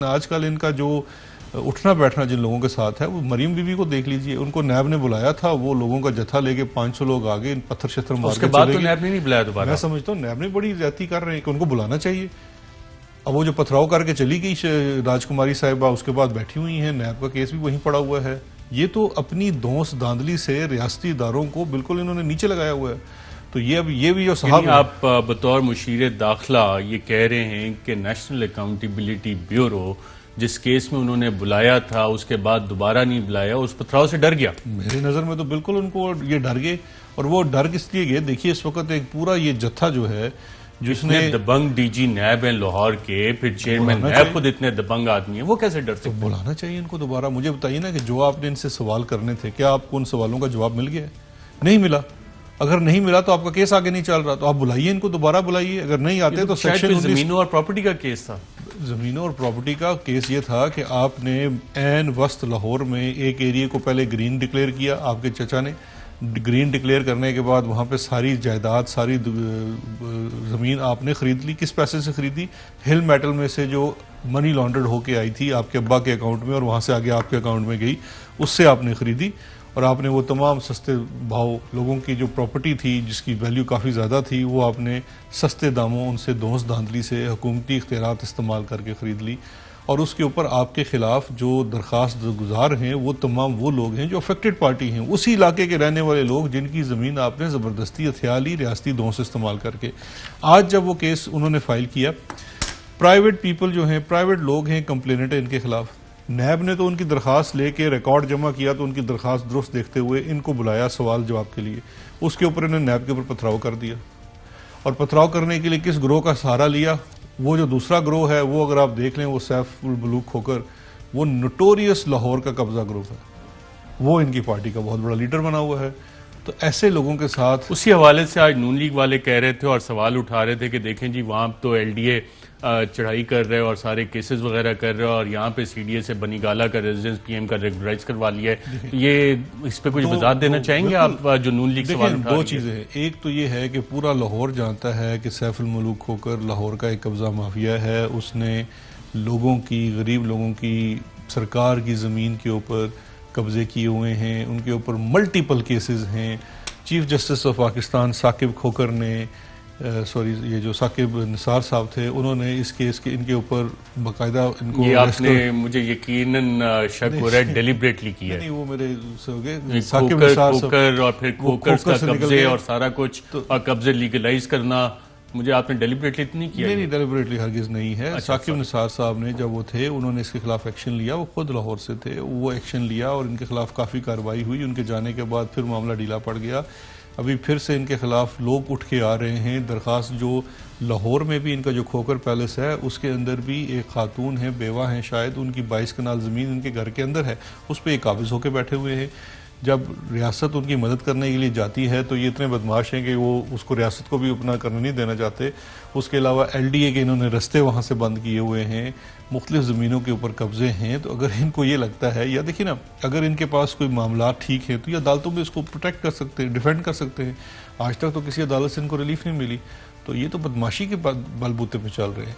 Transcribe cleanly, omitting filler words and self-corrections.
आजकल इनका जो उठना बैठना जिन लोगों के साथ है वो मरीम बीबी को देख लीजिए, उनको नैब ने बुलाया था, वो लोगों का जत्था लेके 500 लोग आगे इन पत्थर शत्थर मार उसके बाद तो नैब ने नहीं बुलाया दोबारा। मैं समझता हूँ नैब ने बड़ी ज्यादती कर रहे हैं कि उनको बुलाना चाहिए। अब वो जो पथराव करके चली गई राजकुमारी साहिबा, उसके बाद बैठी हुई हैं, नैब का केस भी वहीं पड़ा हुआ है। ये तो अपनी धौंस धांधली से रियासती इदारों को बिल्कुल इन्होंने नीचे लगाया हुआ है। तो ये अब ये भी जो साहब आप बतौर मुशीर दाखिला ये कह रहे हैं कि नेशनल अकाउंटेबिलिटी ब्यूरो जिस केस में उन्होंने बुलाया था उसके बाद दोबारा नहीं बुलाया, उस पथराव से डर गया। मेरी नज़र में तो बिल्कुल उनको ये डर गए। और वो डर किस लिए गए, देखिए इस वक्त एक पूरा ये जत्था जो है जिसने दबंग डीजी नैब है लाहौर के, फिर चेयरमैन नैब खुद इतने दबंग आदमी है, वो कैसे डर सकते? बुलाना चाहिए इनको दोबारा। मुझे बताइए ना कि जो आपने इनसे सवाल करने थे, क्या आपको उन सवालों का जवाब मिल गया? नहीं मिला। अगर नहीं मिला तो आपका केस आगे नहीं चल रहा, तो आप बुलाइए इनको, दोबारा बुलाइए। अगर नहीं आते तो सेक्शन जमीनों और प्रॉपर्टी का केस था। जमीनों और प्रॉपर्टी का केस ये था कि आपने एन वस्त लाहौर में एक एरिया को पहले ग्रीन डिक्लेयर किया, आपके चचा ने। ग्रीन डिक्लेयर करने के बाद वहाँ पे सारी जायदाद, सारी ज़मीन आपने ख़रीद ली। किस पैसे से ख़रीदी? हिल मेटल में से जो मनी लॉन्ड्रेड होके आई थी आपके अब्बा के अकाउंट में और वहाँ से आगे आपके अकाउंट में गई, उससे आपने ख़रीदी। और आपने वो तमाम सस्ते भाव लोगों की जो प्रॉपर्टी थी जिसकी वैल्यू काफ़ी ज़्यादा थी, वो आपने सस्ते दामों उनसे धौंस धांधली से हुकूमती इख्तियारात इस्तेमाल करके ख़रीद ली। और उसके ऊपर आपके ख़िलाफ़ जो दरख्वास्त गुजार हैं वो तमाम वो लोग हैं जो अफेक्टेड पार्टी हैं, उसी इलाके के रहने वाले लोग जिनकी ज़मीन आपने ज़बरदस्ती हथिया ली रियासती धौंस इस्तेमाल करके। आज जब वो केस उन्होंने फ़ाइल किया, प्राइवेट पीपल जो हैं, प्राइवेट लोग हैं, कंप्लेनेंट है इनके ख़िलाफ़। नैब ने तो उनकी दरख्वास्त लेके रिकॉर्ड जमा किया, तो उनकी दरख्वास्त दुरुस्त देखते हुए इनको बुलाया सवाल जवाब के लिए। उसके ऊपर इन्होंने नैब के ऊपर पथराव कर दिया। और पथराव करने के लिए किस ग्रोह का सहारा लिया? वो जो दूसरा ग्रोह है, वो अगर आप देख लें, वो सैफ उल मुल्क खोकर, वो नोटोरियस लाहौर का कब्जा ग्रोह है, वो इनकी पार्टी का बहुत बड़ा लीडर बना हुआ है। तो ऐसे लोगों के साथ उसी हवाले से आज नून लीग वाले कह रहे थे और सवाल उठा रहे थे कि देखें जी, वहाँ तो एलडीए चढ़ाई कर रहे हो और सारे केसेस वगैरह कर रहे हो, और यहाँ पे सीडीए से बनीगाला का रेजिडेंस पीएम का रेगुलराइज करवा लिया है। ये इस पे कुछ वजाहत देना चाहेंगे आप, जो नून लीग सवाल उठा? दो चीज़ें हैं। एक तो ये है कि पूरा लाहौर जानता है कि सैफ उल मुल्क खोकर लाहौर का एक कब्जा माफिया है। उसने लोगों की, गरीब लोगों की, सरकार की ज़मीन के ऊपर कब्जे किए हुए हैं। उनके ऊपर मल्टीपल केसेस हैं। Chief justice of Pakistan Saqib Khokhar ने ये जो साकिब निसार साहब थे, उन्होंने इस केस के इनके ऊपर बाकायदा इनको, ये आपने मुझे यकीनन शक हो रहा है डेलिबरेटली किया। नहीं, वो मेरे से हो गए। साकिब निसार खोकर और फिर खोकर का कब्जे और सारा कुछ और कब्जे लीगलाइज करना, मुझे आपने डेलिबरेटली तो नहीं किया? नहीं, डेलिबरेटली हरगिज नहीं है। साकिब निसार साहब ने जब वो थे, उन्होंने इसके खिलाफ एक्शन लिया। वो खुद लाहौर से थे, वो एक्शन लिया और इनके खिलाफ काफ़ी कार्रवाई हुई। उनके जाने के बाद फिर मामला ढीला पड़ गया। अभी फिर से इनके खिलाफ लोग उठ के आ रहे हैं। दरख्वास्त जो लाहौर में भी इनका जो खोकर पैलेस है, उसके अंदर भी एक खातून है, बेवा हैं शायद, उनकी 22 कनाल ज़मीन इनके घर के अंदर है, उस पर एक काबिज होकर बैठे हुए हैं। जब रियासत उनकी मदद करने के लिए जाती है तो ये इतने बदमाश हैं कि वो उसको रियासत को भी अपना करने नहीं देना चाहते। उसके अलावा एलडीए के इन्होंने रास्ते वहाँ से बंद किए हुए हैं, मुख्तलिफ ज़मीनों के ऊपर कब्जे हैं। तो अगर इनको ये लगता है, या देखिए ना, अगर इनके पास कोई मामला ठीक है तो ये अदालतों में इसको प्रोटेक्ट कर सकते हैं, डिफेंड कर सकते हैं। आज तक तो किसी अदालत से इनको रिलीफ नहीं मिली। तो ये तो बदमाशी के बलबूते पर चल रहे हैं।